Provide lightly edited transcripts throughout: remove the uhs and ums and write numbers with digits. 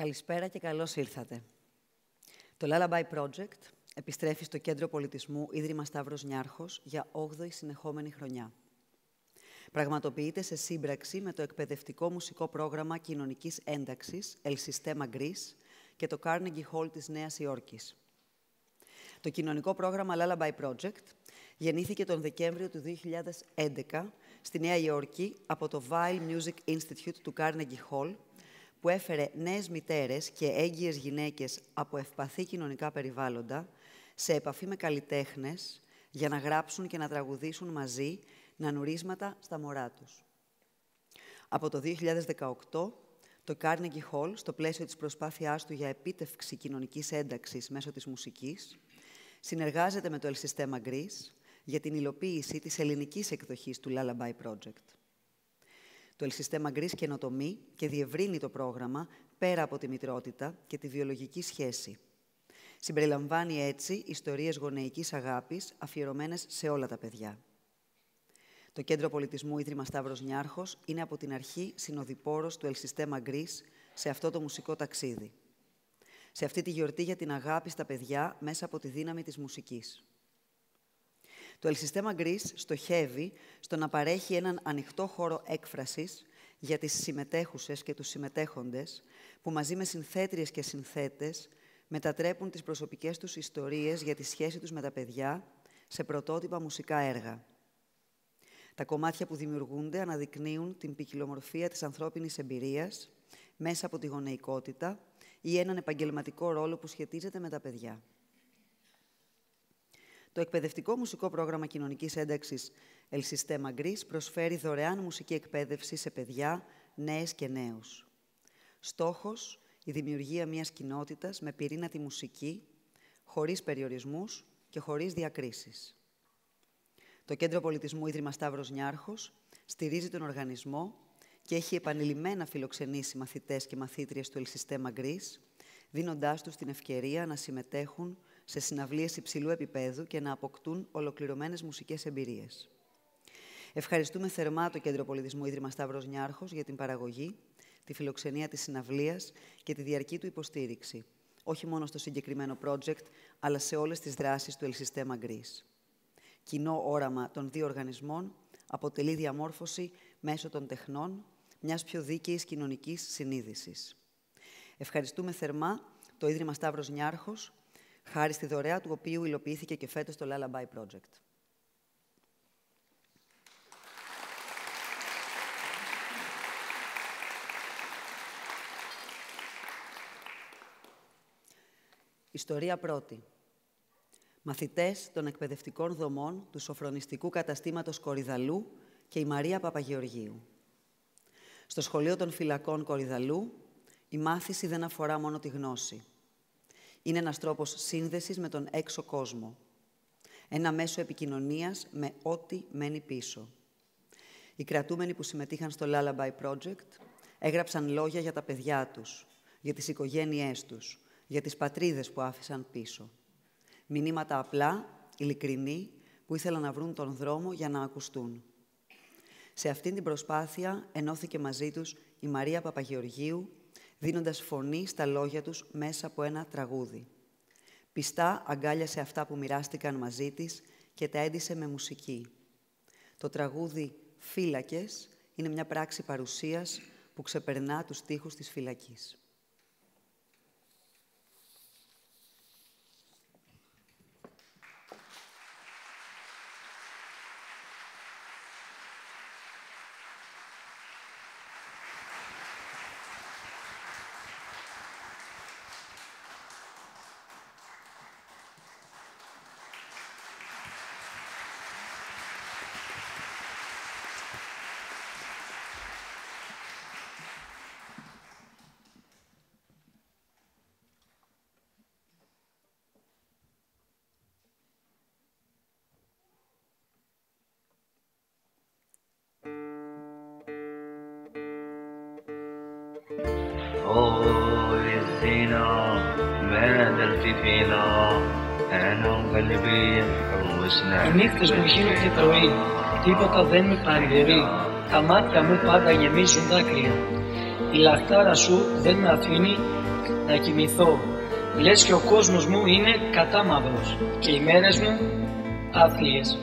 Καλησπέρα και καλώς ήρθατε. Το Lullaby Project επιστρέφει στο Κέντρο Πολιτισμού Ίδρυμα Σταύρος Νιάρχος για 8η συνεχόμενη χρονιά. Πραγματοποιείται σε σύμπραξη με το εκπαιδευτικό μουσικό πρόγραμμα κοινωνικής ένταξης El Sistema Greece και το Carnegie Hall της Νέας Υόρκης. Το κοινωνικό πρόγραμμα Lullaby Project γεννήθηκε τον Δεκέμβριο του 2011 στη Νέα Υόρκη από το Weill Music Institute του Carnegie Hall, που έφερε νέες μητέρες και έγκυες γυναίκες από ευπαθή κοινωνικά περιβάλλοντα σε επαφή με καλλιτέχνες για να γράψουν και να τραγουδήσουν μαζί νανουρίσματα στα μωρά τους. Από το 2018, το Carnegie Hall, στο πλαίσιο της προσπάθειάς του για επίτευξη κοινωνικής ένταξης μέσω της μουσικής, συνεργάζεται με το El Sistema Greece για την υλοποίηση της ελληνικής εκδοχής του Lullaby Project. Το El Sistema Greece καινοτομεί και διευρύνει το πρόγραμμα πέρα από τη μητρότητα και τη βιολογική σχέση. Συμπεριλαμβάνει έτσι ιστορίες γονεϊκής αγάπης αφιερωμένες σε όλα τα παιδιά. Το Κέντρο Πολιτισμού Ίδρυμα Σταύρος Νιάρχος είναι από την αρχή συνοδοιπόρος του El Sistema Greece σε αυτό το μουσικό ταξίδι. Σε αυτή τη γιορτή για την αγάπη στα παιδιά μέσα από τη δύναμη της μουσικής. Το El Sistema Greece στοχεύει στο να παρέχει έναν ανοιχτό χώρο έκφρασης για τις συμμετέχουσες και τους συμμετέχοντες, που μαζί με συνθέτριες και συνθέτες μετατρέπουν τις προσωπικές τους ιστορίες για τη σχέση τους με τα παιδιά σε πρωτότυπα μουσικά έργα. Τα κομμάτια που δημιουργούνται αναδεικνύουν την ποικιλομορφία της ανθρώπινης εμπειρίας μέσα από τη γονεϊκότητα ή έναν επαγγελματικό ρόλο που σχετίζεται με τα παιδιά. Το εκπαιδευτικό μουσικό πρόγραμμα κοινωνικής ένταξης El Sistema Greece προσφέρει δωρεάν μουσική εκπαίδευση σε παιδιά, νέες και νέους. Στόχος, η δημιουργία μιας κοινότητας με πυρήνα τη μουσική, χωρίς περιορισμούς και χωρίς διακρίσεις. Το Κέντρο Πολιτισμού Ίδρυμα Σταύρος Νιάρχος στηρίζει τον οργανισμό και έχει επανειλημμένα φιλοξενήσει μαθητές και μαθήτριες του El Sistema Greece, δίνοντάς τους την ευκαιρία να συμμετέχουν σε συναυλίες υψηλού επίπεδου και να αποκτούν ολοκληρωμένες μουσικές εμπειρίες. Ευχαριστούμε θερμά το Κέντρο Πολιτισμού Ίδρυμα Σταύρος Νιάρχος για την παραγωγή, τη φιλοξενία της συναυλίας και τη διαρκή του υποστήριξη, όχι μόνο στο συγκεκριμένο project, αλλά σε όλες τις δράσεις του El Sistema Greece. Κοινό όραμα των δύο οργανισμών αποτελεί διαμόρφωση μέσω των τεχνών μιας πιο δίκαιης κοινωνικής συνείδησης. Ευχαριστούμε θερμά το Ίδρυμα Σταύρος Νιάρχος, χάρη στη δωρεά του οποίου υλοποιήθηκε και φέτος το Lullaby Project. Ιστορία πρώτη. Μαθητές των εκπαιδευτικών δομών του Σοφρονιστικού Καταστήματος Κορυδαλλού και η Μαρία Παπαγεωργίου. Στο Σχολείο των Φυλακών Κορυδαλλού, η μάθηση δεν αφορά μόνο τη γνώση. Είναι ένας τρόπος σύνδεσης με τον έξω κόσμο. Ένα μέσο επικοινωνίας με ό,τι μένει πίσω. Οι κρατούμενοι που συμμετείχαν στο Lullaby Project έγραψαν λόγια για τα παιδιά τους, για τις οικογένειές τους, για τις πατρίδες που άφησαν πίσω. Μηνύματα απλά, ειλικρινή, που ήθελαν να βρουν τον δρόμο για να ακουστούν. Σε αυτήν την προσπάθεια ενώθηκε μαζί τους η Μαρία Παπαγεωργίου, δίνοντας φωνή στα λόγια τους μέσα από ένα τραγούδι. Πιστά αγκάλιασε αυτά που μοιράστηκαν μαζί της και τα έντυσε με μουσική. Το τραγούδι «Φύλακες» είναι μια πράξη παρουσίας που ξεπερνά τους στίχους της φυλακής. Οι νύχτες μου γίνονται πρωί, τίποτα δεν με παρηγορεί. Τα μάτια μου πάντα γεμίζουν δάκρυα. Η λαχτάρα σου δεν με αφήνει να κοιμηθώ. Λες και ο κόσμος μου είναι κατάμαυρος και οι μέρες μου άθλιες.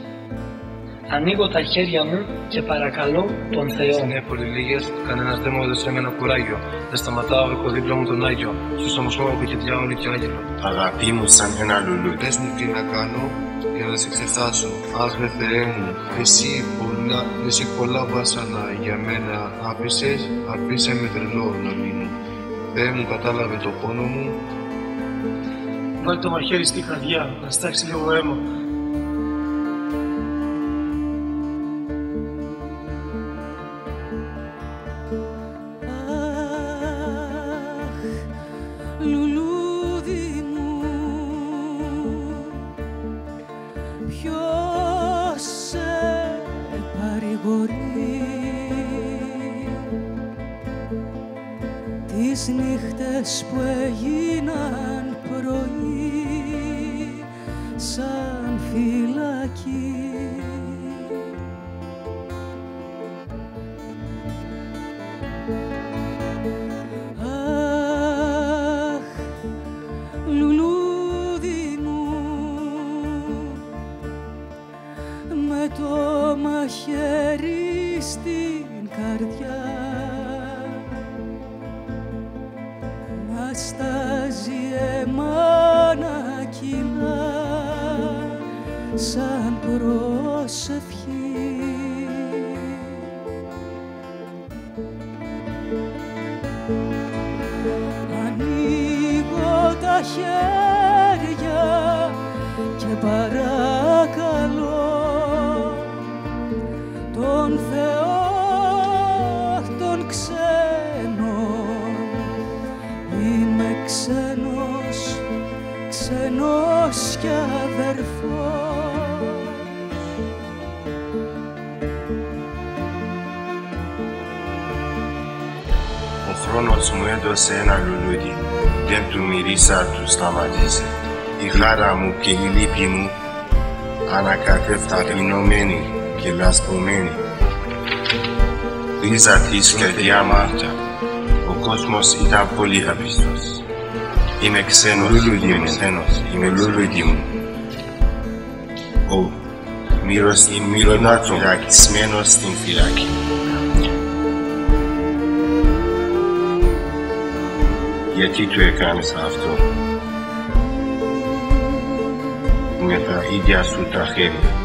Ανοίγω τα χέρια μου και παρακαλώ τον Θεό. Στην έπολη λίγες, κανένας δεν μου έδωσε εμένα κουράγιο. Δεν σταματάω, έχω δίπλα μου τον Άγιο. Στους ώμους μου έχω και διάολο και άγγελο. Αγάπη μου σαν ένα λουλούδι. Πες μου τι να κάνω για να σε ξεχάσω. Αχ, ρε Θεέ μου, εσύ πολλά βάσανα για μένα άφησες. Αφήσε με τρελό να μείνω. Θεέ μου, κατάλαβε το πόνο μου. Βάλει το μαχαίρι στη καρδιά, να στάξει λίγο αίμα. Λουλούδι μου, ποιος σε παρηγορεί? Τις νύχτες που έγιναν πρωί σαν φυλακή. Λουλούδι μου, με το μαχαίρι στην καρδιά να στάζει αίμα να κυλά σαν προσευχή. Ανοίγω τα χέρια και παρακαλώ τον Θεό τον ξένο. Είμαι ξένος, ξένος κι αδερφός. Ο χρόνος μου έδωσε ένα λουλούδι, δεν του μυρίσα, του σταματήσε. Η χάρα μου και η λύπη μου ανακατευταγνωμένη και λασπωμένη. Ρίζα της και διάμαρτια, ο κόσμος ήταν πολύ άπιστος. Είμαι ξένος, είμαι λουλούδι μου. Ο μύρωνα φυλακισμένος στην φυλακή. Γιατί του έκανες αυτό? Με τα ίδια σου τα χέρια.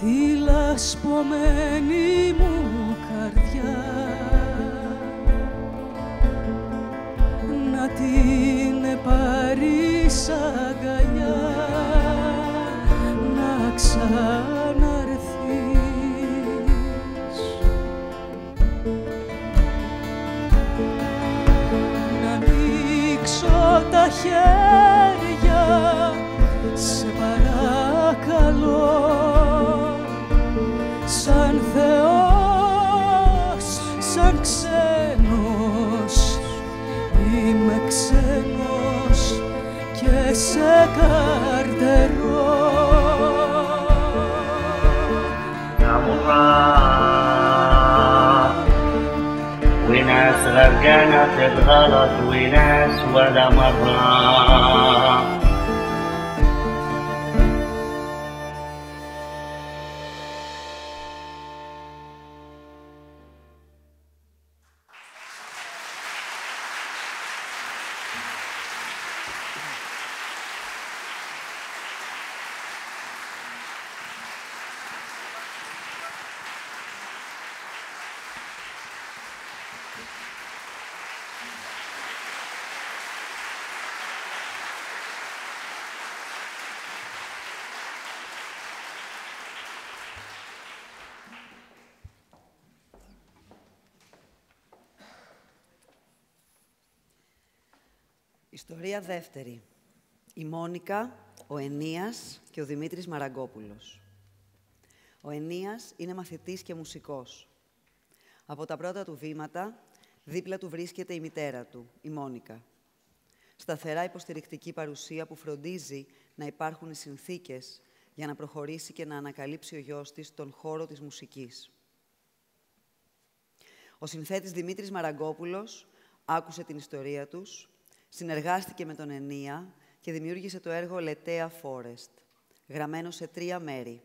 Τη λασπωμένη μου καρδιά να την πάρεις αγκαλιά, να ξαναρθείς. Να ανοίξω τα χέρια, σε παρακαλώ, σαν Θεός, σαν ξένος. Είμαι ξένος και σε καρτερώ. وناس غرقانة في الغلط وناس ولا مرة. Ιστορία δεύτερη. Η Μόνικα Ο Ενίας και ο Δημήτρης Μαραγκόπουλος. Ο Ενίας είναι μαθητής και μουσικός. Από τα πρώτα του βήματα, δίπλα του βρίσκεται η μητέρα του, η Μόνικα. Σταθερά υποστηρικτική παρουσία που φροντίζει να υπάρχουν οι συνθήκες για να προχωρήσει και να ανακαλύψει ο γιος της τον χώρο της μουσικής. Ο συνθέτης Δημήτρης Μαραγκόπουλος άκουσε την ιστορία τους, συνεργάστηκε με τον Ενία και δημιούργησε το έργο «Λετέα Forest», γραμμένο σε 3 μέρη.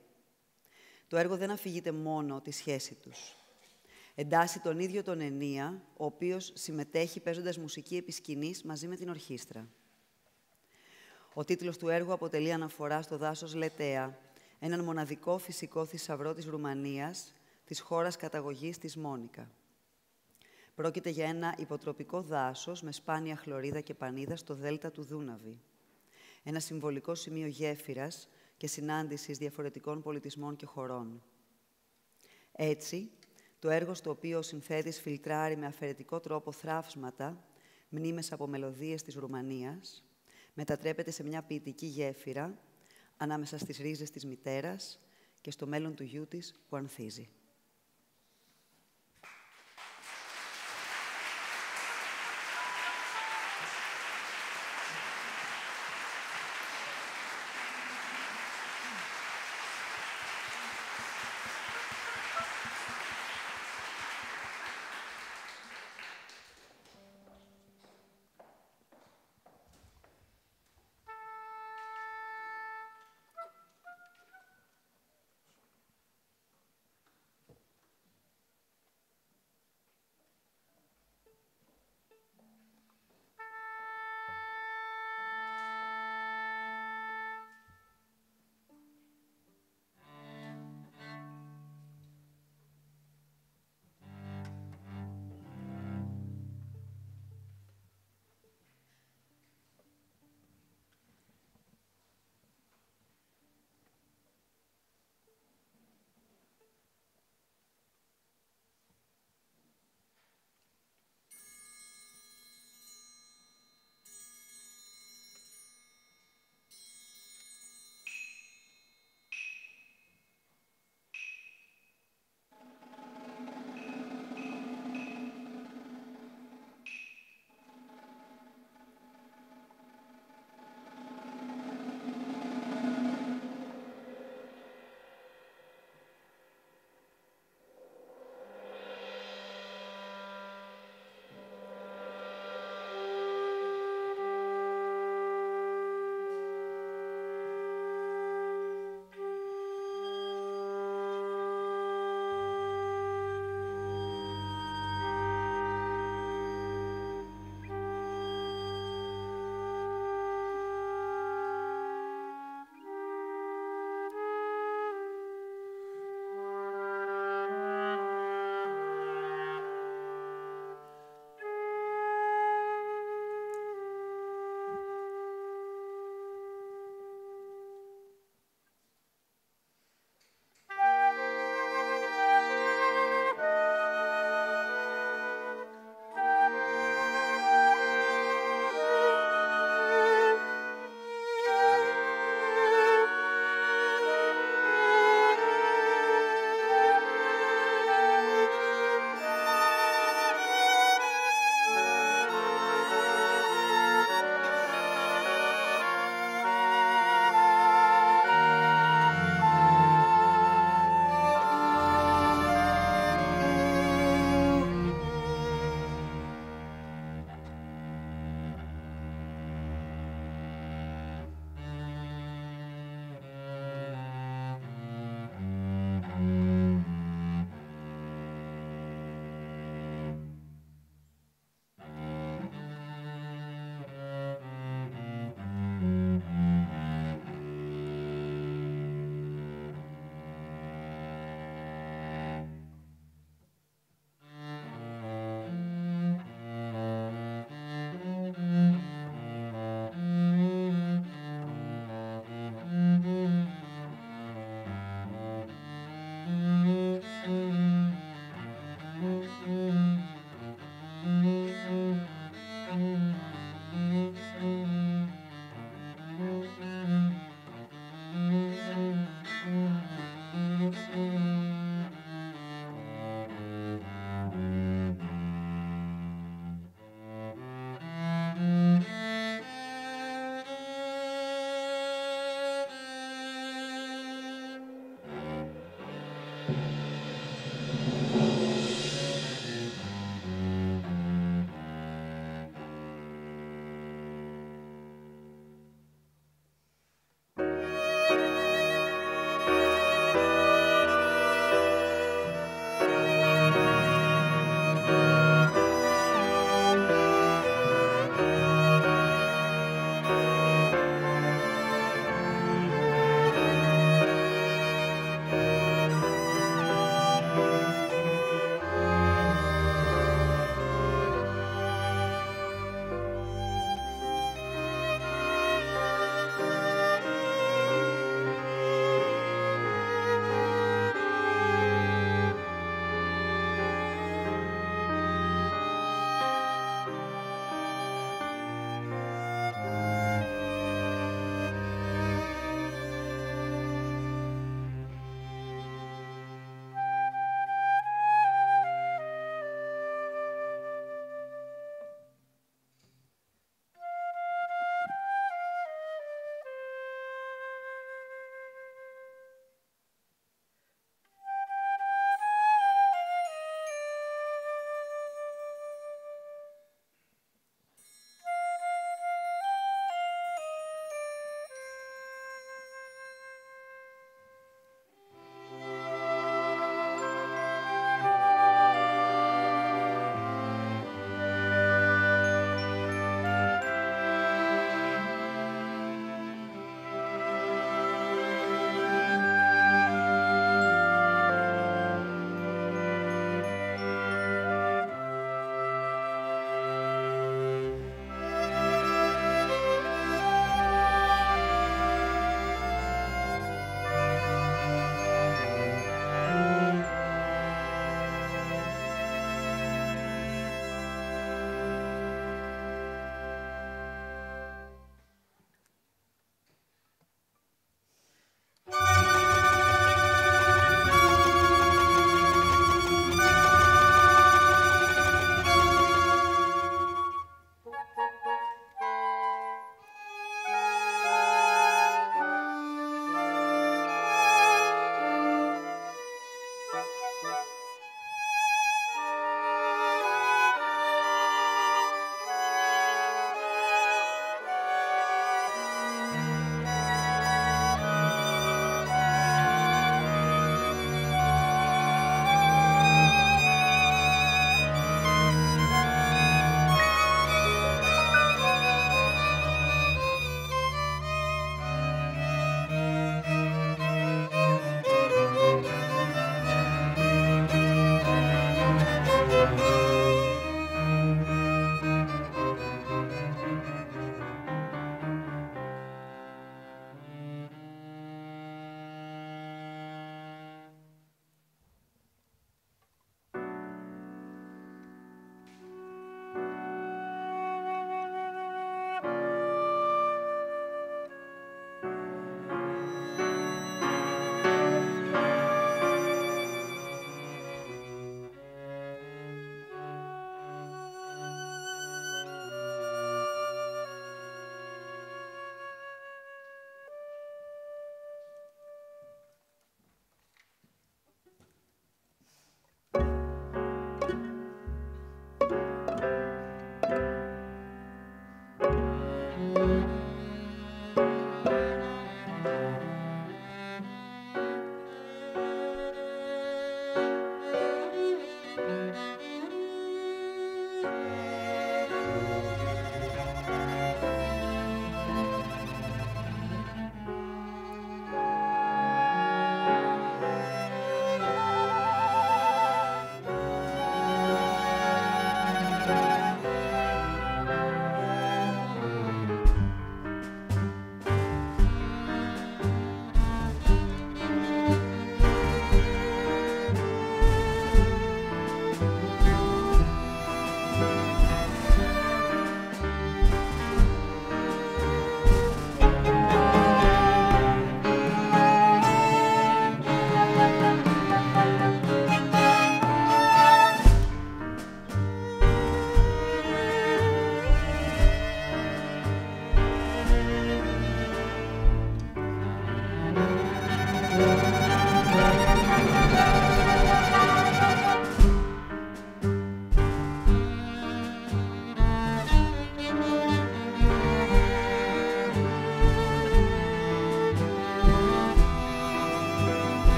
Το έργο δεν αφηγείται μόνο τη σχέση τους. Εντάσσει τον ίδιο τον Ενία, ο οποίος συμμετέχει παίζοντας μουσική επί σκηνής μαζί με την ορχήστρα. Ο τίτλος του έργου αποτελεί αναφορά στο δάσος Λετέα, έναν μοναδικό φυσικό θησαυρό της Ρουμανίας, της χώρας καταγωγής της Μόνικα. Πρόκειται για ένα υποτροπικό δάσος με σπάνια χλωρίδα και πανίδα στο δέλτα του Δούναβη. Ένα συμβολικό σημείο γέφυρας και συνάντησης διαφορετικών πολιτισμών και χωρών. Έτσι, το έργο στο οποίο ο συνθέτης φιλτράρει με αφαιρετικό τρόπο θραύσματα, μνήμες από μελωδίες της Ρουμανίας, μετατρέπεται σε μια ποιητική γέφυρα ανάμεσα στις ρίζες της μητέρας και στο μέλλον του γιού της που ανθίζει.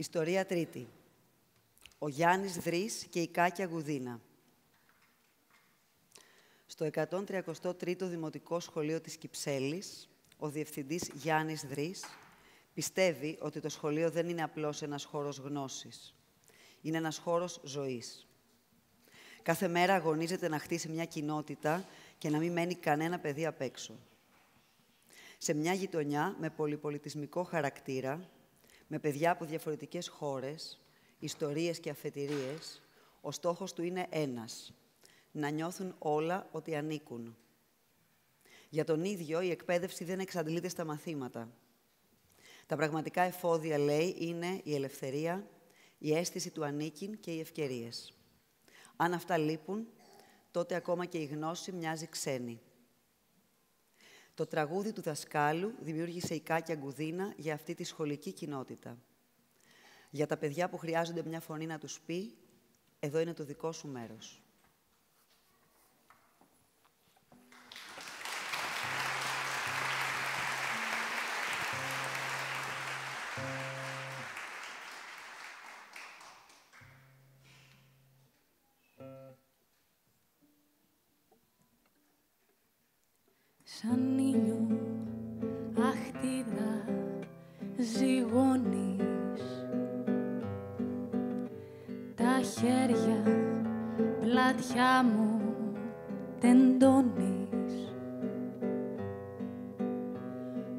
Ιστορία τρίτη. Ο Γιάννης Δρής και η Κάκια Γουδίνα. Στο 133ο Δημοτικό Σχολείο της Κυψέλης, ο διευθυντής Γιάννης Δρής πιστεύει ότι το σχολείο δεν είναι απλώς ένας χώρος γνώσης. Είναι ένας χώρος ζωής. Κάθε μέρα αγωνίζεται να χτίσει μια κοινότητα και να μην μένει κανένα παιδί απ' έξω. Σε μια γειτονιά με πολυπολιτισμικό χαρακτήρα, με παιδιά από διαφορετικές χώρες, ιστορίες και αφετηρίες, ο στόχος του είναι ένας: να νιώθουν όλα ότι ανήκουν. Για τον ίδιο, η εκπαίδευση δεν εξαντλείται στα μαθήματα. Τα πραγματικά εφόδια, λέει, είναι η ελευθερία, η αίσθηση του ανήκειν και οι ευκαιρίες. Αν αυτά λείπουν, τότε ακόμα και η γνώση μοιάζει ξένη. Το τραγούδι του δασκάλου δημιούργησε η Κάκια Γκουδίνα για αυτή τη σχολική κοινότητα. Για τα παιδιά που χρειάζονται μια φωνή να τους πει, εδώ είναι το δικό σου μέρος. Σαν ήλιο αχτίδα ζυγώνεις, τα χέρια πλάτια μου τεντώνεις.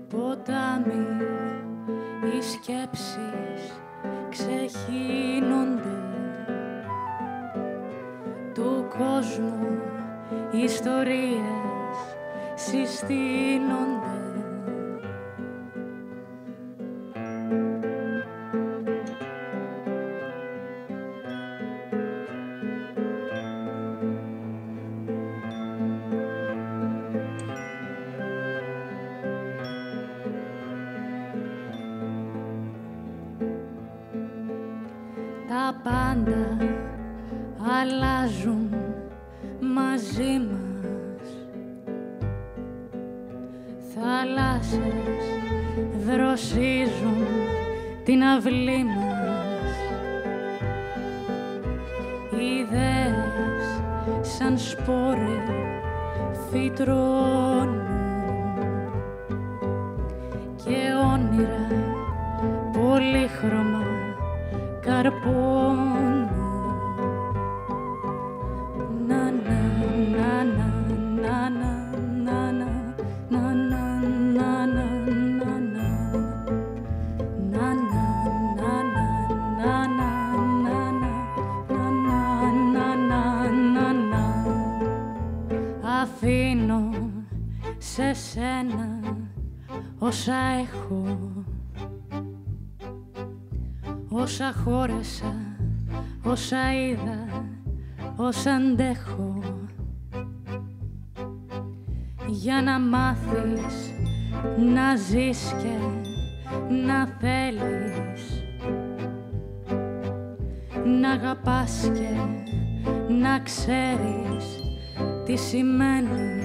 Ποτάμι οι σκέψεις ξεχύνονται, του κόσμου ιστορίες συστήνονται. Τα πάντα αλλάζουν μαζί μας. Θάλασσες δροσίζουν την αυλή μας. Ιδέες σαν σπόροι φυτρώνουν και όνειρα πολύχρωμα καρπώνουν. Αφήνω σε σένα όσα έχω, όσα χώρεσα, όσα είδα, όσα αντέχω, για να μάθεις να ζεις και να θέλεις, να αγαπάς και να ξέρεις τι σημαίνεις.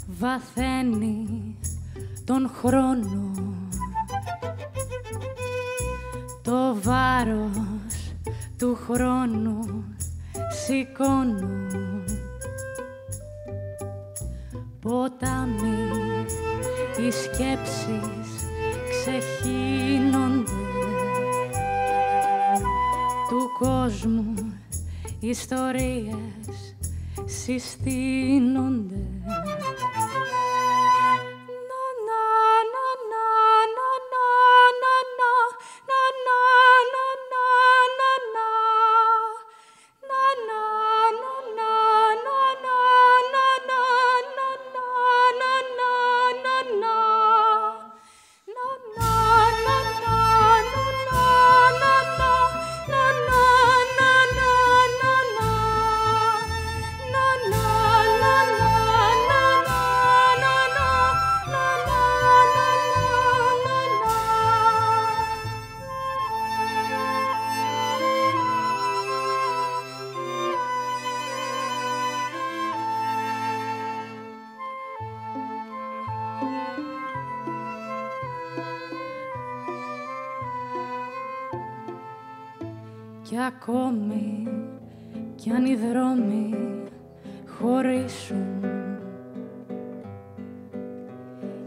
Βαθαίνει τον χρόνο, το βάρος του χρόνου σηκώνω. Ποτάμι οι σκέψεις ξεχύνονται, του κόσμου ιστορίες συστήνονται. κι ακόμη κι αν οι δρόμοι χωρίσουν,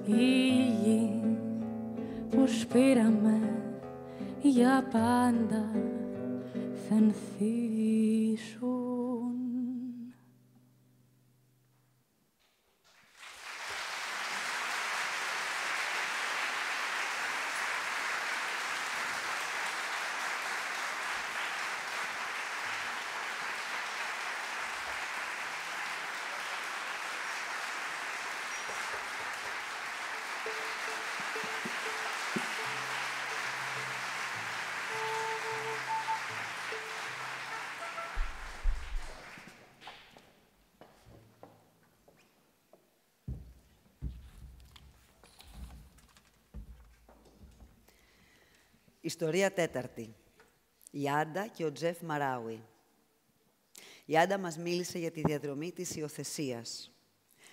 η γη που σπήραμε για πάντα θα ενθύσουν. Ιστορία τέταρτη. Η Άντα και ο Τζεφ Μαράουι. Η Άντα μας μίλησε για τη διαδρομή της υιοθεσίας.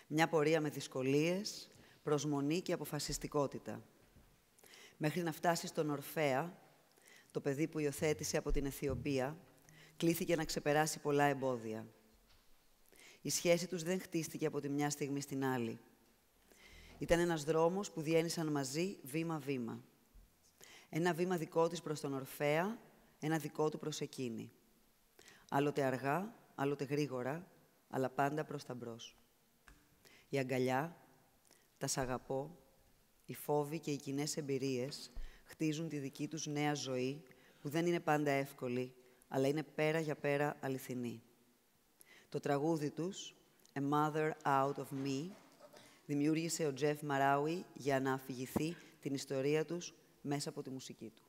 Μια πορεία με δυσκολίες, προσμονή και αποφασιστικότητα. Μέχρι να φτάσει στον Ορφέα, το παιδί που υιοθέτησε από την Αιθιοπία, κλήθηκε να ξεπεράσει πολλά εμπόδια. Η σχέση τους δεν χτίστηκε από τη μια στιγμή στην άλλη. Ήταν ένας δρόμος που διένυσαν μαζί βήμα-βήμα. Ένα βήμα δικό της προς τον Ορφέα, ένα δικό του προς εκείνη. Άλλοτε αργά, άλλοτε γρήγορα, αλλά πάντα προς τα μπρος. Η αγκαλιά, τα «σ' αγαπώ», οι φόβοι και οι κοινές εμπειρίες χτίζουν τη δική τους νέα ζωή, που δεν είναι πάντα εύκολη, αλλά είναι πέρα για πέρα αληθινή. Το τραγούδι τους, «A Mother Out of Me», δημιούργησε ο Τζεφ Μαράουι για να αφηγηθεί την ιστορία τους μέσα από τη μουσική του.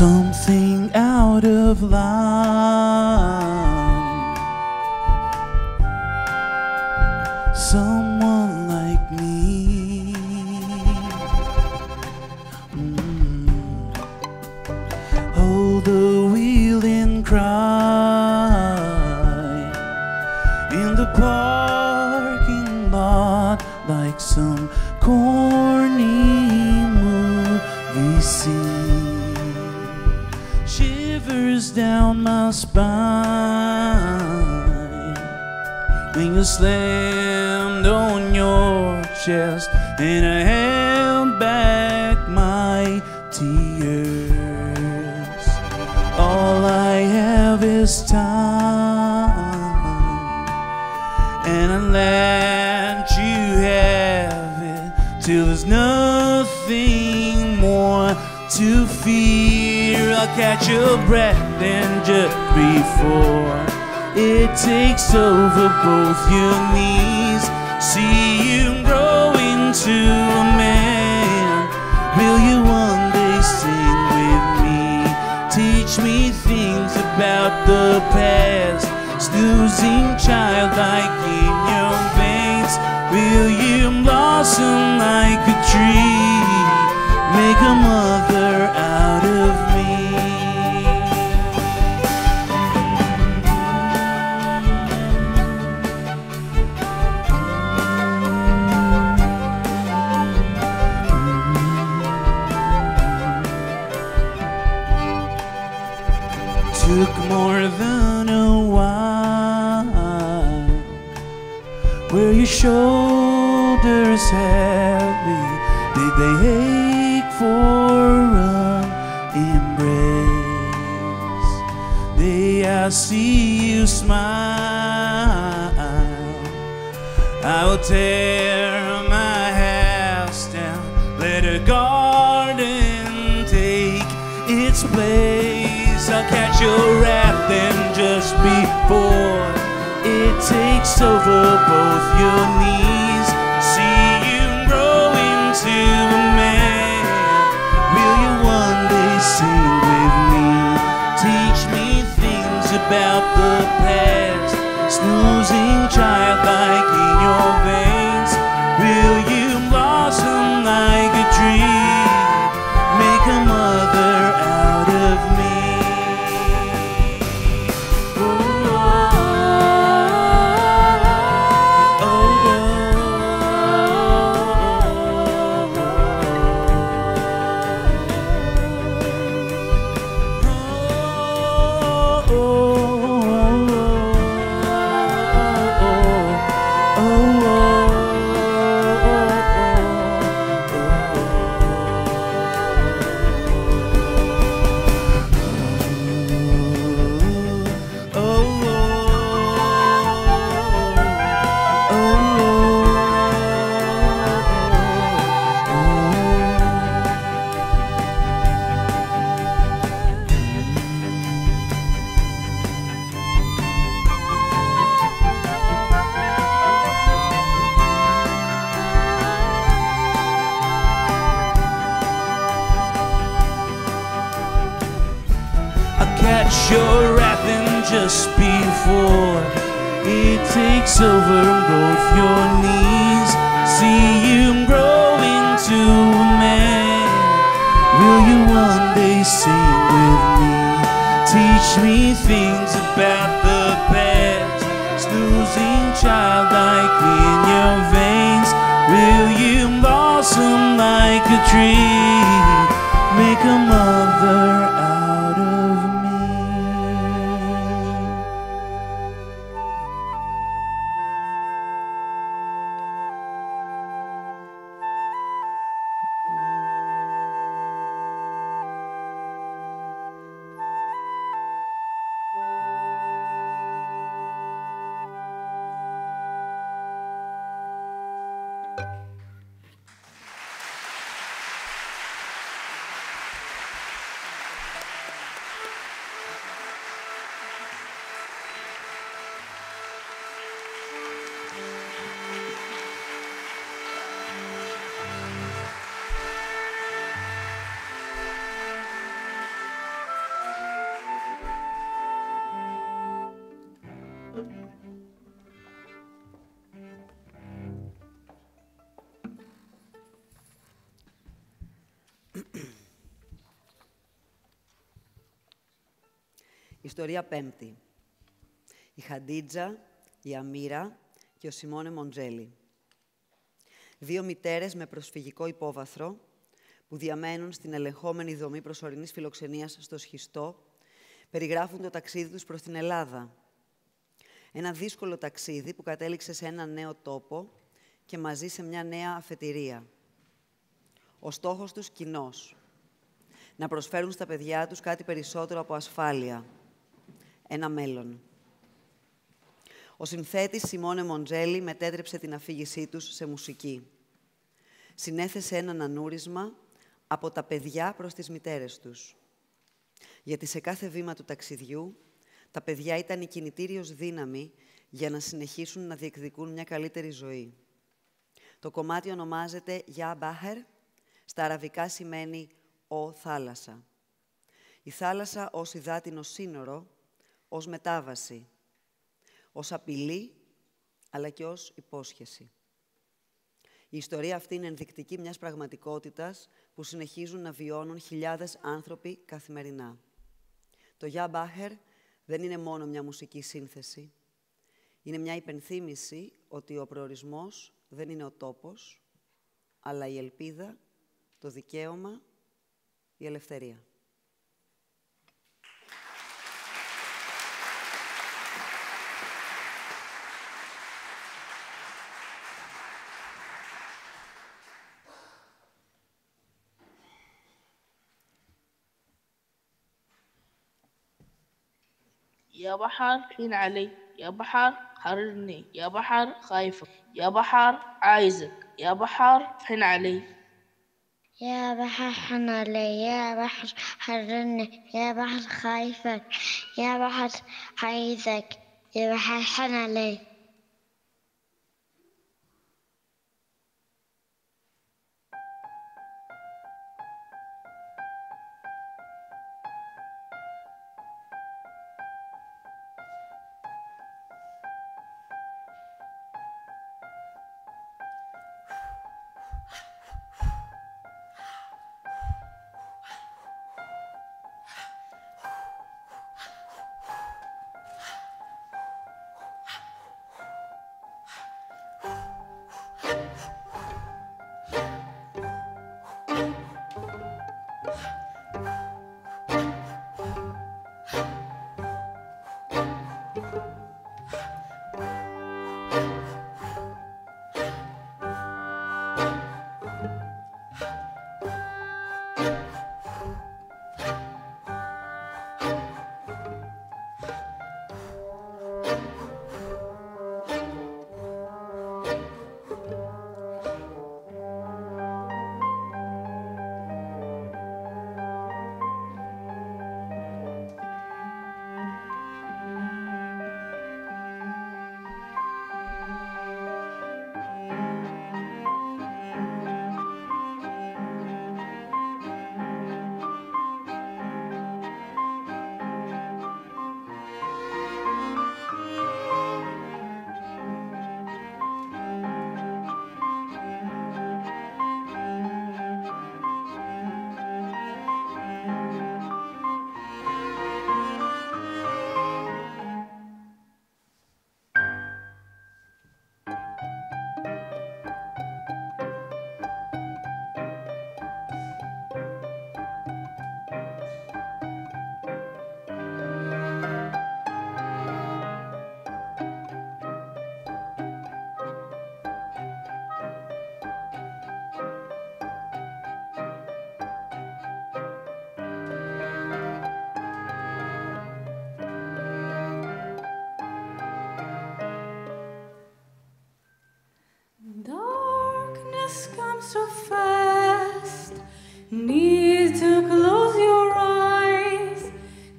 Something out of line, someone like me. Hold the wheel and cry in the parking lot like some corny movie scene. Shivers down my spine when you slammed on your chest and I held back my tears. All I have is time, and I let you have it till there's nothing more to fear. I'll catch your breath and just before it takes over both your knees, see you grow into a man. Will you one day sing with me? Teach me things about the past, snoozing childlike in your veins. Will you blossom like a tree? Make a mother out of me. took more than a while. Were your shoulders heavy? Did they ache for an embrace? Day I see you smile, I will tear my house down, let a garden take its place. I'll catch your wrath then just before it takes over both your knees. See you grow into a man. Will you one day sing with me? Teach me things about the past, snoozing childlike in your veins. Will you blossom like a tree? Make a mother out of me. Your wrath and just before it takes over both your knees. See you grow into a man. Will you one day sing with me? Teach me things about the past, snoozing childlike in your veins. Will you blossom like a tree? Make a mother out of me. Ιστορία πέμπτη. Η Χαντίτζα, η Αμίρα και ο Σιμώνε Μοντζέλη. Δύο μητέρες με προσφυγικό υπόβαθρο που διαμένουν στην ελεγχόμενη δομή προσωρινής φιλοξενίας στο Σχιστό, περιγράφουν το ταξίδι τους προς την Ελλάδα. Ένα δύσκολο ταξίδι που κατέληξε σε ένα νέο τόπο και μαζί σε μια νέα αφετηρία. Ο στόχος τους κοινός. Να προσφέρουν στα παιδιά τους κάτι περισσότερο από ασφάλεια. Ένα μέλλον. Ο συνθέτης Σιμώνε Μοντζέλη μετέτρεψε την αφήγησή τους σε μουσική. Συνέθεσε ένα ανούρισμα από τα παιδιά προς τις μητέρες τους. Γιατί σε κάθε βήμα του ταξιδιού, τα παιδιά ήταν η κινητήριος δύναμη για να συνεχίσουν να διεκδικούν μια καλύτερη ζωή. Το κομμάτι ονομάζεται «Για Μπάχερ», στα αραβικά σημαίνει «ο θάλασσα». Η θάλασσα ως υδάτινο σύνορο, ως μετάβαση, ως απειλή, αλλά και ως υπόσχεση. Η ιστορία αυτή είναι ενδεικτική μιας πραγματικότητας που συνεχίζουν να βιώνουν χιλιάδες άνθρωποι καθημερινά. Το «Για Μπάχερ» δεν είναι μόνο μια μουσική σύνθεση. Είναι μια υπενθύμηση ότι ο προορισμός δεν είναι ο τόπος, αλλά η ελπίδα, το δικαίωμα, η ελευθερία. يا بحر حين علي، يا بحر حررني، يا بحر خايفك، يا بحر عايزك، يا بحر حين علي. يا بحر حن علي، يا بحر حررني، يا بحر خايفك، يا بحر عايزك، يا بحر حن علي. So fast, need to close your eyes,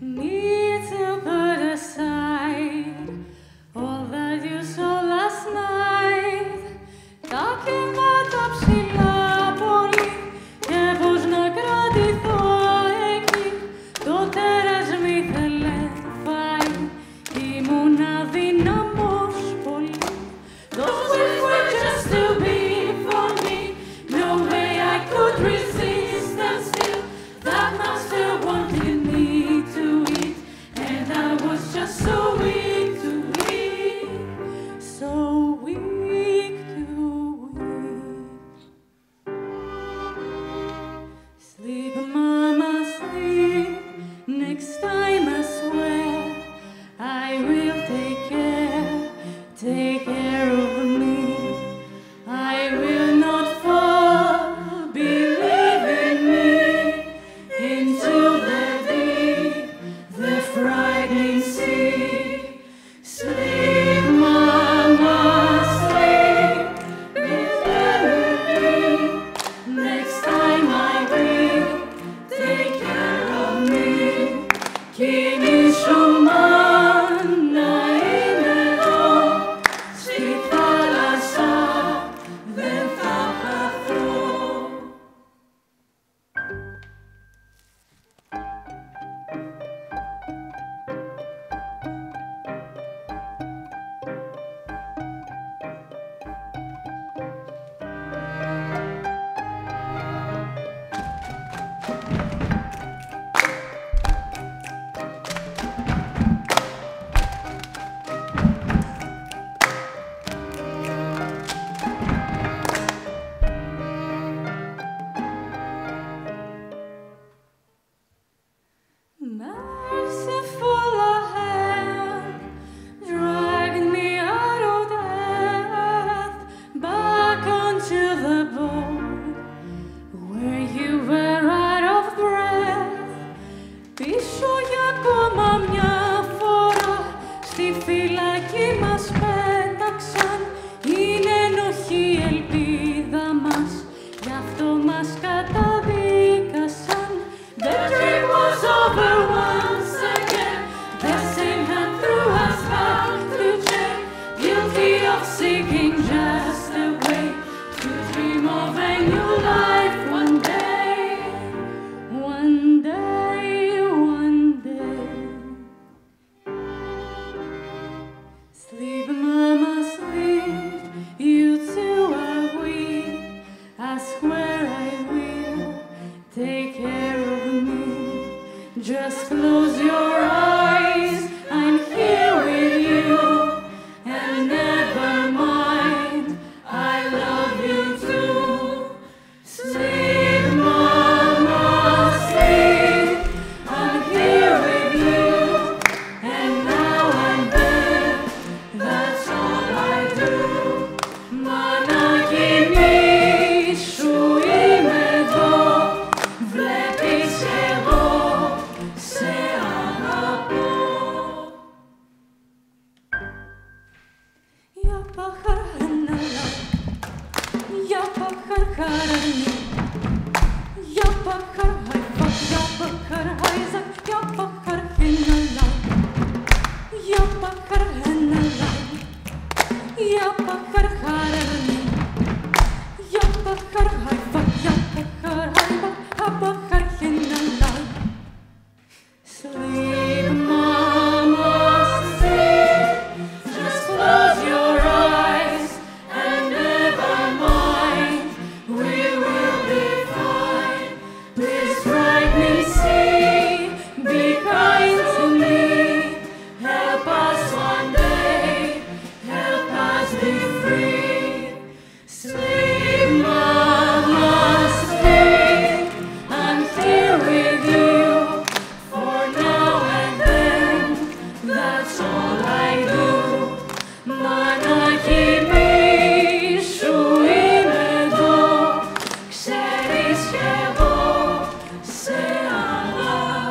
need to put aside all that you saw last night. Τα κύματα ψηλά πολύ και πώς να κρατηθώ εκεί. Το τέρας μη θέλε φάει, ήμουν αδύναμος πολύ. Those words were just to be for me. No way I could resist them still. That master wanted me to eat, and I was just so weak to eat, so weak to eat. Sleep, mama, sleep. Next time I swear I will take care of me. I will not fall, believe in me, into the deep, the frightening sea. Sleep, mama, sleep, believe me. Next time I will take care of me. Κοιμήσου να είναι εδώ, στη θάλασσα δεν θα χαθώ. close your eyes, I'm here with you, and never mind, I love you too. Sleep, mama, sleep, I'm here with you, and now and then, that's all I do. Μα να κοιμήσου είμαι εδώ, βλέπεις εγώ σε αγαπώ. Ya bahar hanala, ya bahar harani, ya bahar haifa, ya bahar haizak, ya bahar hinala, ya bahar hanala, ya bahar harani, ya bahar haifa, ya bahar haifa, ya bahar hinala. Sleep, mama, sleep. Just close your eyes and never mind. We will be fine. Please write me, see. Be kind to me. Help us one day. Help us be free. Sleep, mama, sleep. I'm here with you. For now and then, that's all I do. Μα να κοιμήσου είμαι εδώ, ξέρεις κι εγώ σε αγαπώ.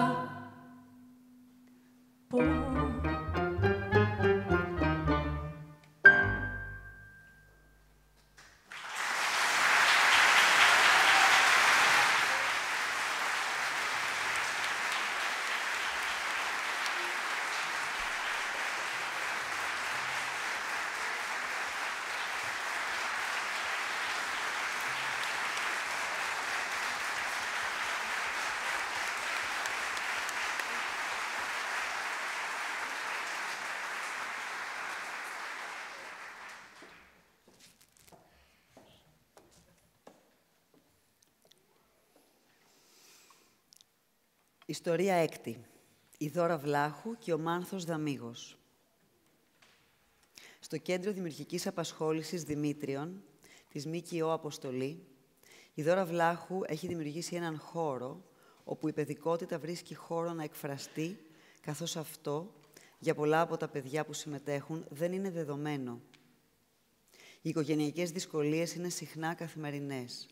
Ιστορία έκτη. Η Δώρα Βλάχου και ο Μάνθος Δαμίγος. Στο Κέντρο Δημιουργικής Απασχόλησης Δημήτριων, της ΜΚΟ Αποστολή, η Δώρα Βλάχου έχει δημιουργήσει έναν χώρο όπου η παιδικότητα βρίσκει χώρο να εκφραστεί, καθώς αυτό, για πολλά από τα παιδιά που συμμετέχουν, δεν είναι δεδομένο. Οι οικογενειακές δυσκολίες είναι συχνά καθημερινές.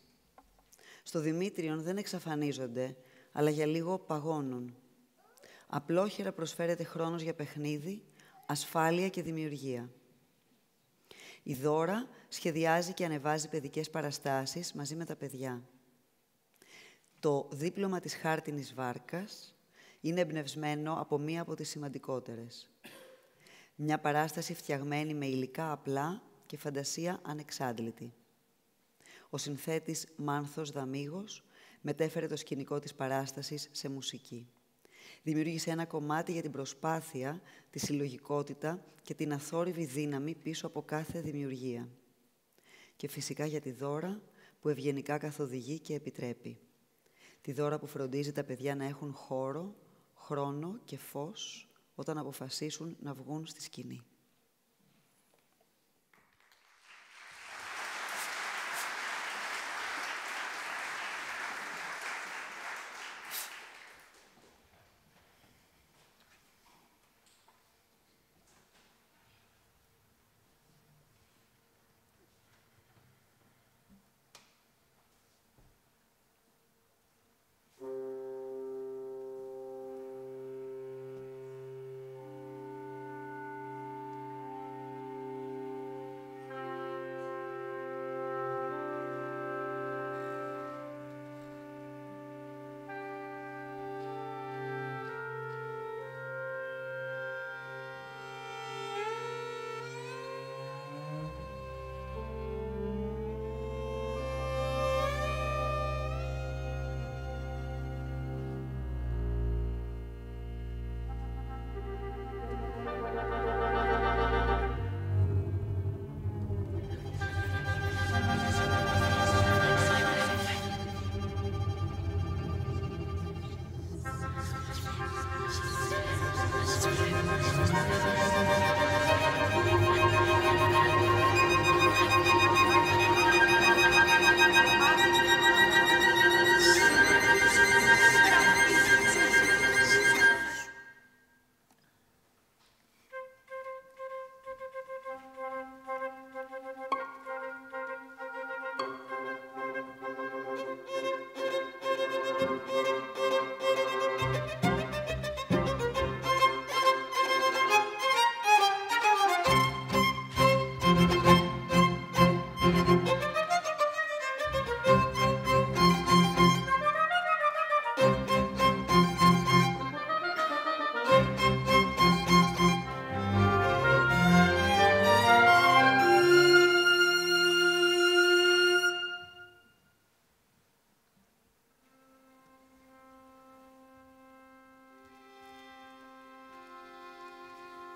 Στο Δημήτριον δεν εξαφανίζονται, αλλά για λίγο παγώνουν. Απλόχερα προσφέρεται χρόνος για παιχνίδι, ασφάλεια και δημιουργία. Η Δώρα σχεδιάζει και ανεβάζει παιδικές παραστάσεις μαζί με τα παιδιά. Το δίπλωμα της χάρτινης βάρκας είναι εμπνευσμένο από μία από τις σημαντικότερες. Μια παράσταση φτιαγμένη με υλικά απλά και φαντασία ανεξάντλητη. Ο συνθέτης Μάνθος Δαμίγος μετέφερε το σκηνικό της παράστασης σε μουσική. Δημιούργησε ένα κομμάτι για την προσπάθεια, τη συλλογικότητα και την αθόρυβη δύναμη πίσω από κάθε δημιουργία. Και φυσικά για τη Δώρα που ευγενικά καθοδηγεί και επιτρέπει. Τη Δώρα που φροντίζει τα παιδιά να έχουν χώρο, χρόνο και φως όταν αποφασίσουν να βγουν στη σκηνή.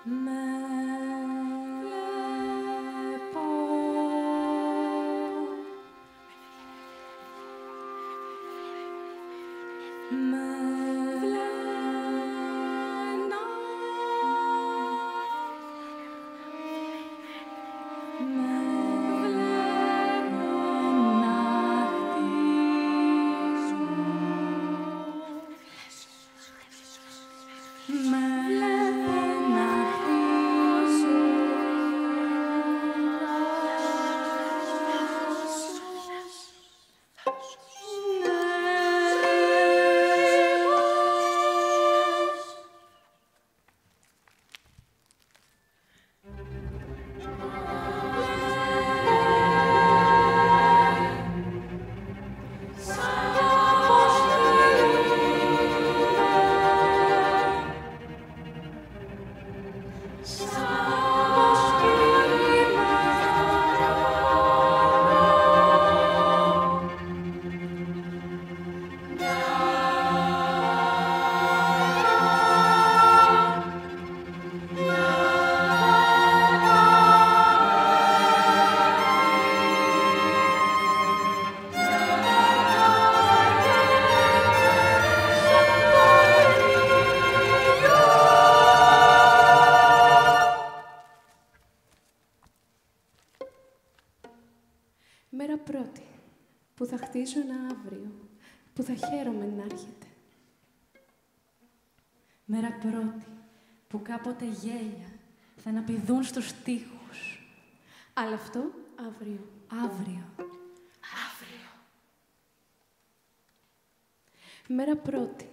Μέρα πρώτη, που θα χτίζω ένα αύριο, που θα χαίρομαι να έρχεται. Μέρα πρώτη, που κάποτε γέλια θα αναπηδούν στους τοίχους. Αλλά αυτό αύριο. Αύριο. Αύριο. Μέρα πρώτη,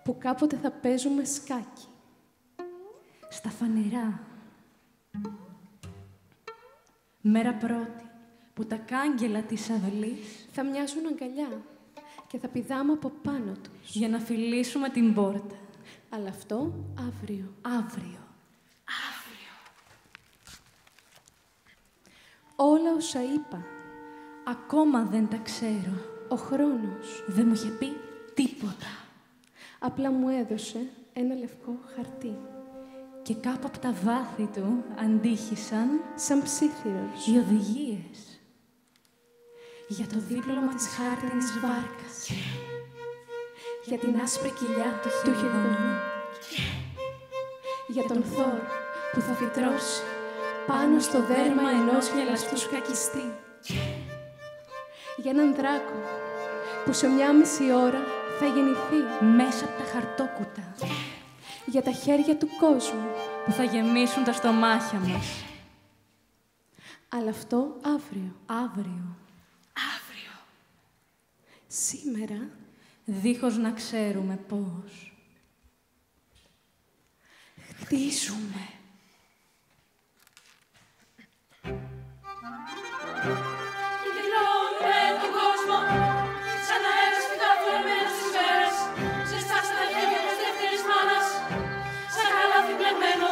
που κάποτε θα παίζουμε σκάκι. Στα φανερά. Μέρα πρώτη, που τα κάγκελα της αυλής θα μοιάζουν αγκαλιά και θα πηδάμε από πάνω τους για να φιλήσουμε την πόρτα. Αλλά αυτό αύριο. Αύριο. Αύριο. Όλα όσα είπα, ακόμα δεν τα ξέρω. Ο χρόνος δεν μου είχε πει τίποτα. Απλά μου έδωσε ένα λευκό χαρτί. Και κάπου από τα βάθη του αντίχησαν, σαν ψήθυρος, οι οδηγίες για το δίπλωμα της χάρτινης βάρκας, για την άσπρη κοιλιά του χερδονού, για τον Θόρ που θα φυτρώσει πάνω στο δέρμα ενός γελαστού σκακιστή, για έναν δράκο που σε μια μισή ώρα θα γεννηθεί μέσα από τα χαρτόκουτα, για τα χέρια του κόσμου που θα γεμίσουν τα στομάχια μας. Αλλά αυτό αύριο. Αύριο. Αύριο. Σήμερα, δίχως να ξέρουμε πώς, χτίζουμε. Κυκλώνουμε τον κόσμο σαν αέρας φυτοφορεμένος στις μέρες, ζεστά στα χέρια της δεύτερης μάνας, σαν καλάθι μπλεγμένο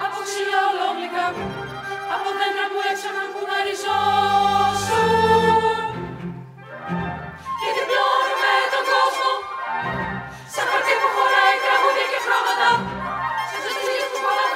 από ξύλα ολόγλυκα, από δέντρα που έψαχναν που να ριζώσουν. Και διπλώνουμε τον κόσμο σαν χαρτί που χωράει τραγούδια και χρώματα, σαν ζεστήλες που χωράνε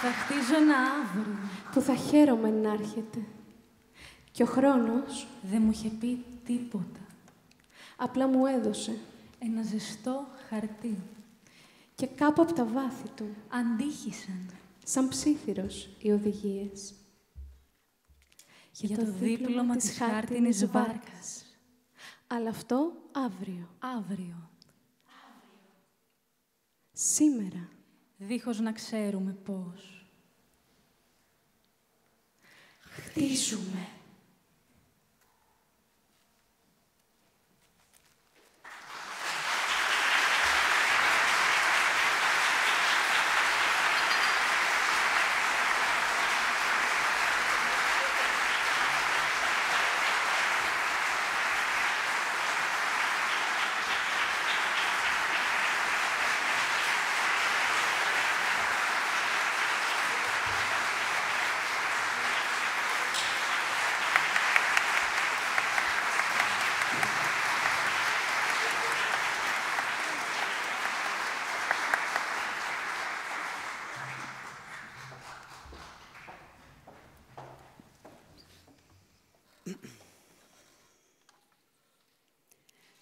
θα χτίζω ένα αύριο που θα χαίρομαι να έρχεται. Και ο χρόνος δεν μου είχε πει τίποτα. Απλά μου έδωσε ένα ζεστό χαρτί. Και κάπου από τα βάθη του αντίχησαν σαν ψήθυρος οι οδηγίες. Για το δίπλωμα της χάρτινης βάρκας. Αλλά αυτό αύριο. Αύριο. Σήμερα. Δίχως να ξέρουμε πώς. Χτίζουμε.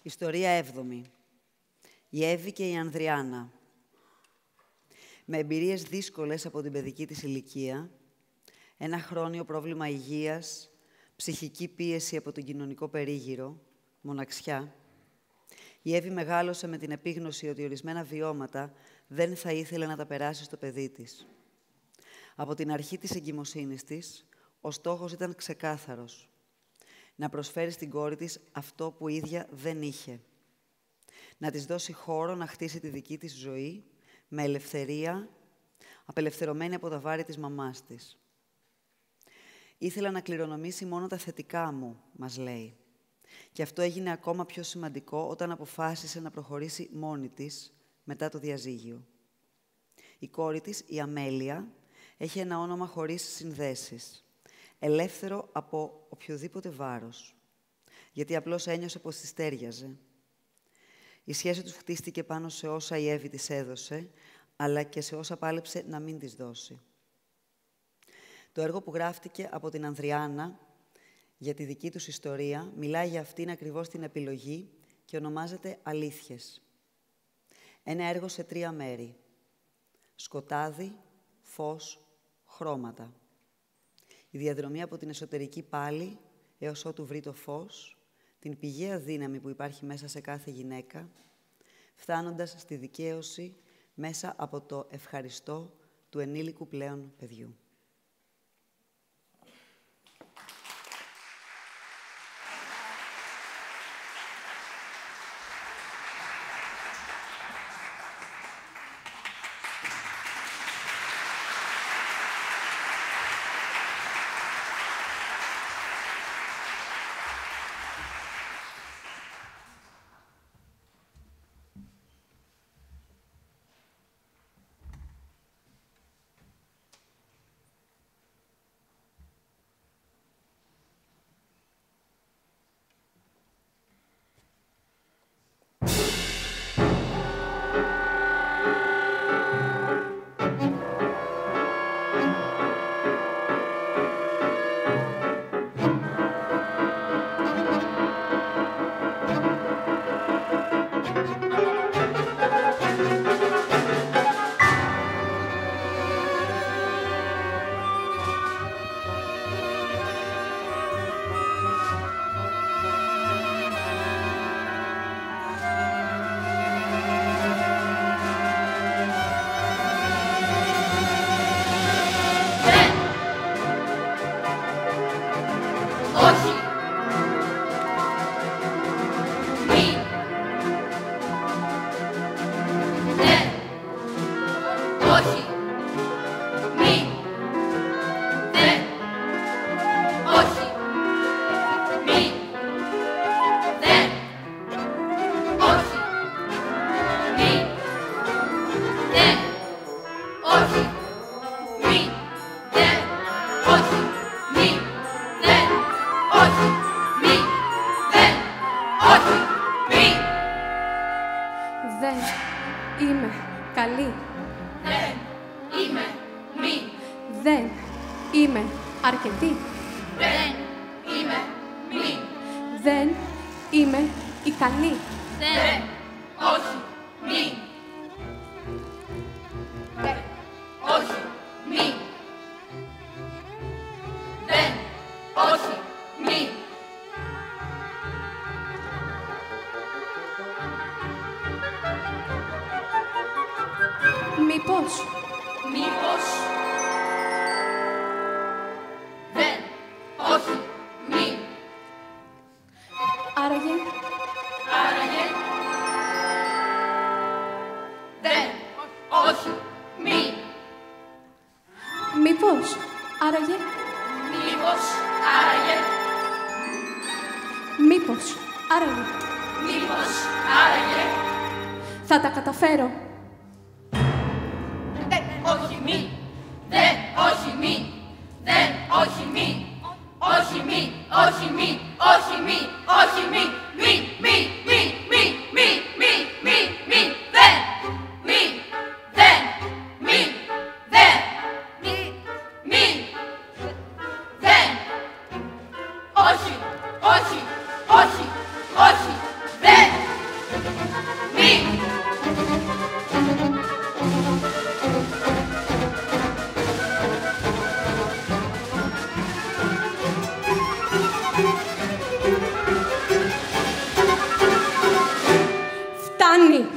Ιστορία 7η. Η Εύη και η Ανδριάννα. Με εμπειρίες δύσκολες από την παιδική της ηλικία, ένα χρόνιο πρόβλημα υγείας, ψυχική πίεση από τον κοινωνικό περίγυρο, μοναξιά, η Εύη μεγάλωσε με την επίγνωση ότι ορισμένα βιώματα δεν θα ήθελε να τα περάσει στο παιδί της. Από την αρχή της εγκυμοσύνης της, ο στόχος ήταν ξεκάθαρος. Να προσφέρει στην κόρη της αυτό που η ίδια δεν είχε. Να της δώσει χώρο να χτίσει τη δική της ζωή, με ελευθερία, απελευθερωμένη από τα βάρη της μαμάς της. Ήθελα να κληρονομήσει μόνο τα θετικά μου, μας λέει. Και αυτό έγινε ακόμα πιο σημαντικό όταν αποφάσισε να προχωρήσει μόνη της μετά το διαζύγιο. Η κόρη της, η Αμέλεια, έχει ένα όνομα χωρίς συνδέσεις. Ελεύθερο από οποιοδήποτε βάρος. Γιατί απλώς ένιωσε πως της τέριαζε. Η σχέση τους χτίστηκε πάνω σε όσα η Εύη της έδωσε, αλλά και σε όσα πάλεψε να μην της δώσει. Το έργο που γράφτηκε από την Ανδριάννα για τη δική τους ιστορία μιλάει για αυτήν ακριβώς την επιλογή και ονομάζεται «Αλήθειες». Ένα έργο σε 3 μέρη. Σκοτάδι, φως, χρώματα. Η διαδρομή από την εσωτερική πάλη έως ότου βρει το φως, την πηγαία δύναμη που υπάρχει μέσα σε κάθε γυναίκα, φτάνοντας στη δικαίωση μέσα από το ευχαριστώ του ενήλικου πλέον παιδιού. Δεν είμαι μη. Δεν είμαι ικανή. Δεν, όχι, μη. Δεν, όχι, μη. Δεν, όχι, μη. Μήπως. Μήπως. Δεν, όχι, μη. Άραγε. Άραγε. Δεν, όχι, μη. Μήπως. Άραγε. Μήπως. Άραγε. Μήπως. Άραγε. Μήπως. Άραγε. Θα τα καταφέρω. Δεν, όχι, μη. Δεν, όχι, μη. Δεν, όχι, μη. Όχι, μη. Όχι, μη. Όχι, μη. Όχι, μη. Μη, μη, μη, μη, μη, μη, μη, μη. Δεν, μη. Δεν, μη. Δεν, μη, μη. Δεν. Όχι, όχι, όχι, όχι. Δεν, μη. Φτάνει.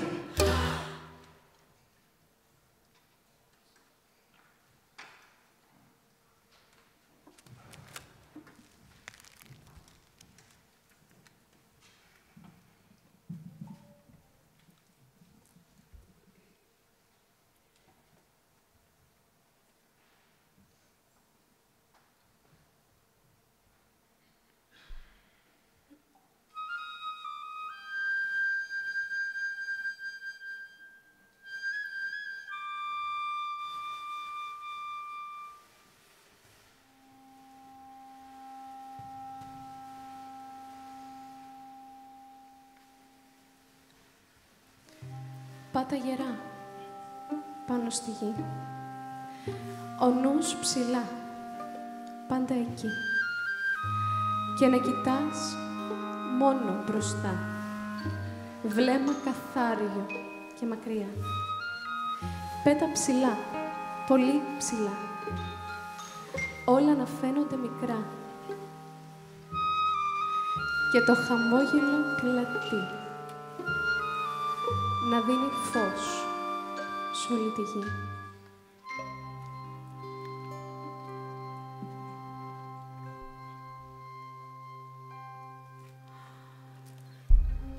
Πάτα γερά, πάνω στη γη. Ο νους ψηλά, πάντα εκεί. Και να κοιτάς μόνο μπροστά. Βλέμμα καθάριο και μακριά. Πέτα ψηλά, πολύ ψηλά. Όλα να φαίνονται μικρά. Και το χαμόγελο πλατεί. Να δίνει φως σε όλη τη γη.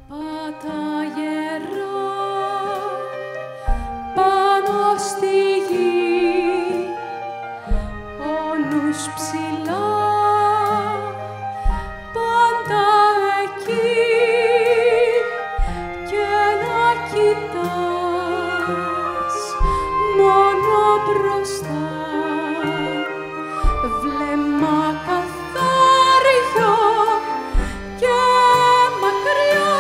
Πάτα γερά πάνω στη γη, ο νους ψηλά πάντα εκεί. Μόνο μπροστά, βλέμμα καθάριο και μακριά.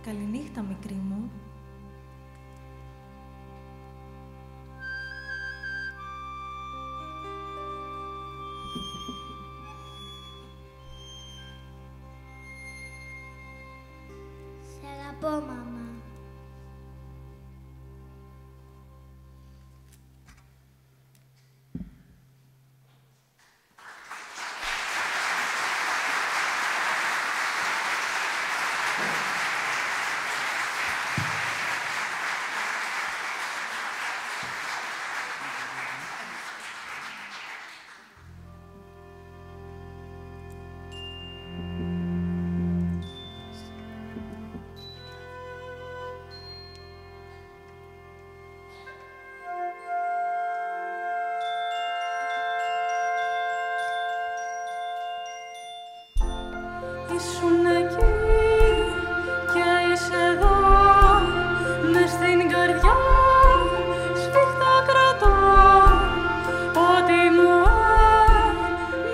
Καληνύχτα, μικρή μου. Σ' αγαπώ, μαμά. Ήσουν εκεί και είσαι εδώ, μες στην καρδιά σφιχτά κρατώ. Ό,τι μου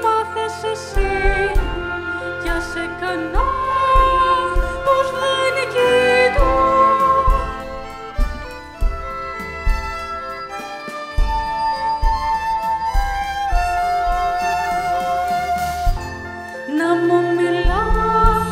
μάθες εσύ κι ας έκανα πως δεν κοιτώ. Να μου μιλάς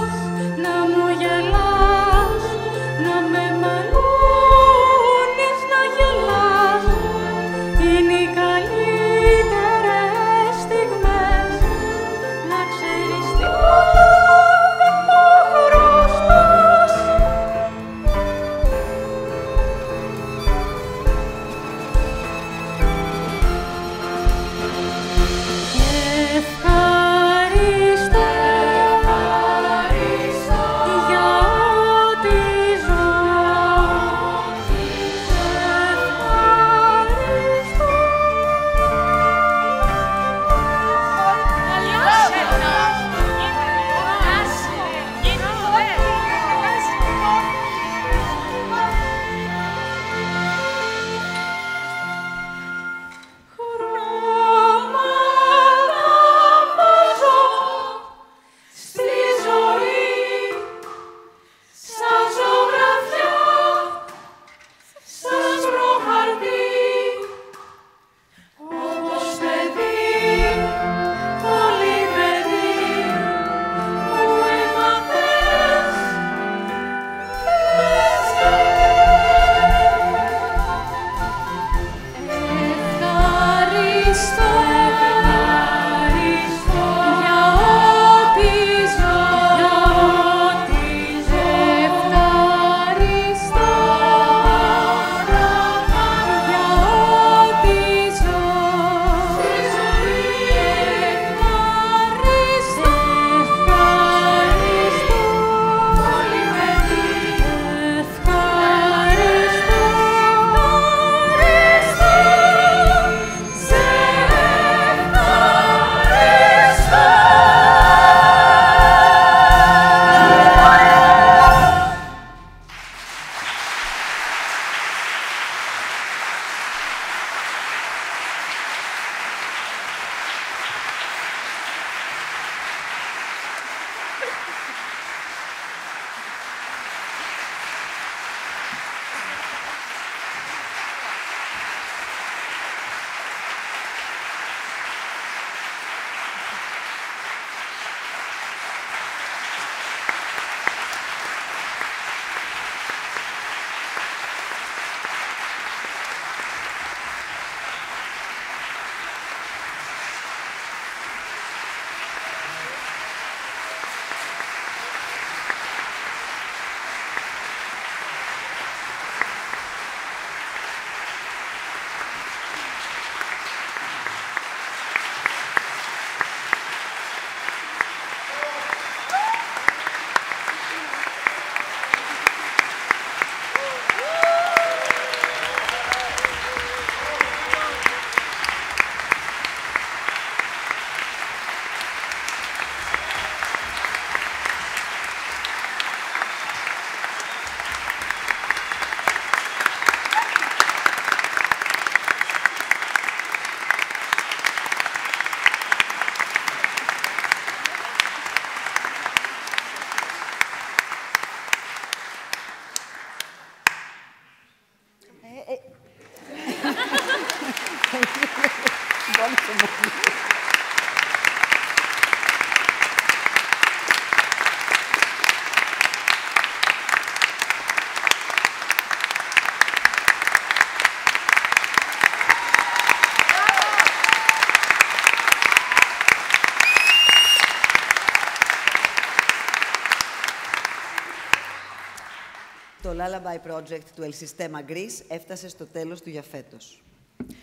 Το Lullaby Project του El Sistema Greece έφτασε στο τέλος του για φέτος.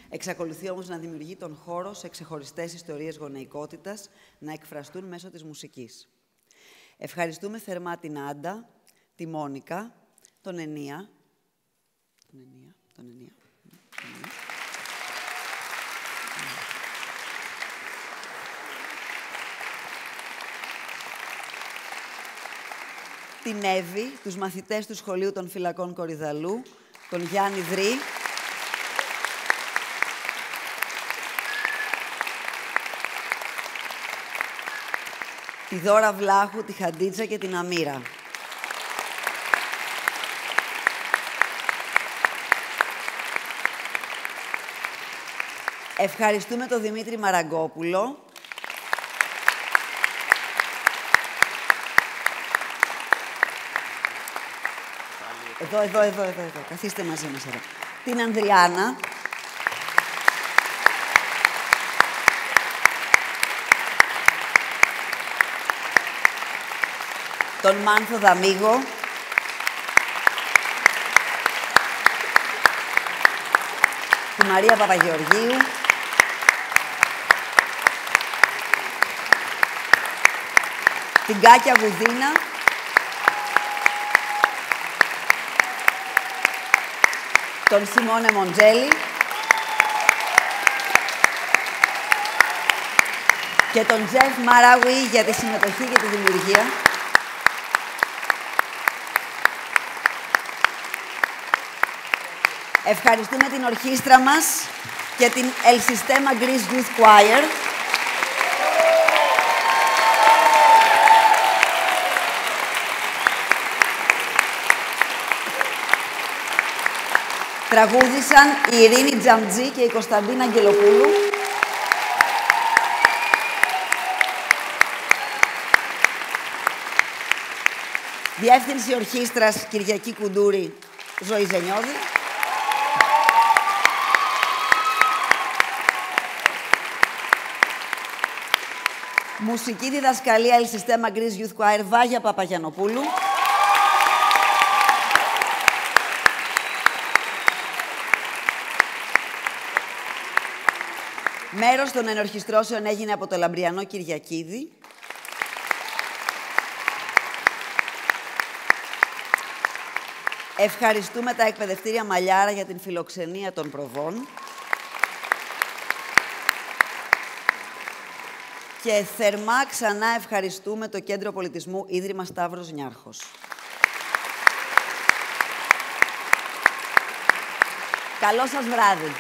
Εξακολουθεί όμως να δημιουργεί τον χώρο σε ξεχωριστές ιστορίες γονεϊκότητας να εκφραστούν μέσω της μουσικής. Ευχαριστούμε θερμά την Άντα, τη Μόνικα, τον Ενία, την Εύη, τους μαθητές του Σχολείου των Φυλακών Κορυδαλού, τον Γιάννη Δρή, τη Δώρα Βλάχου, τη Χαντίτσα και την Αμύρα. Ευχαριστούμε τον Δημήτρη Μαραγκόπουλο, εδώ. Καθίστε μαζί μας εδώ. Την Ανδριάνα, τον Μάνθο Δαμίγο, τη Μαρία Παπαγεωργίου, την Κάκια Γουδίνα, τον Σιμώνε Μοντζέλη και τον Τζεφ Μαράγουι για τη συμμετοχή και τη δημιουργία. Ευχαριστούμε την ορχήστρα μας και την El Sistema Greece Youth Choir. Τραγούδησαν η Ειρήνη Τζαμτζή και η Κωνσταντίνα Αγγελοπούλου. Διεύθυνση ορχήστρας Κυριακή Κουντούρη, Ζωή Ζενιώδη. Μουσική διδασκαλία El Sistema Greece Youth Choir, Βάγια Παπαγιανοπούλου. Μέρος των ενορχιστρώσεων έγινε από το Λαμπριανό Κυριακίδη. Ευχαριστούμε τα εκπαιδευτήρια Μαλιάρα για την φιλοξενία των προβών. Και θερμά ξανά ευχαριστούμε το Κέντρο Πολιτισμού Ίδρυμα Σταύρος Νιάρχος. Καλό σας βράδυ.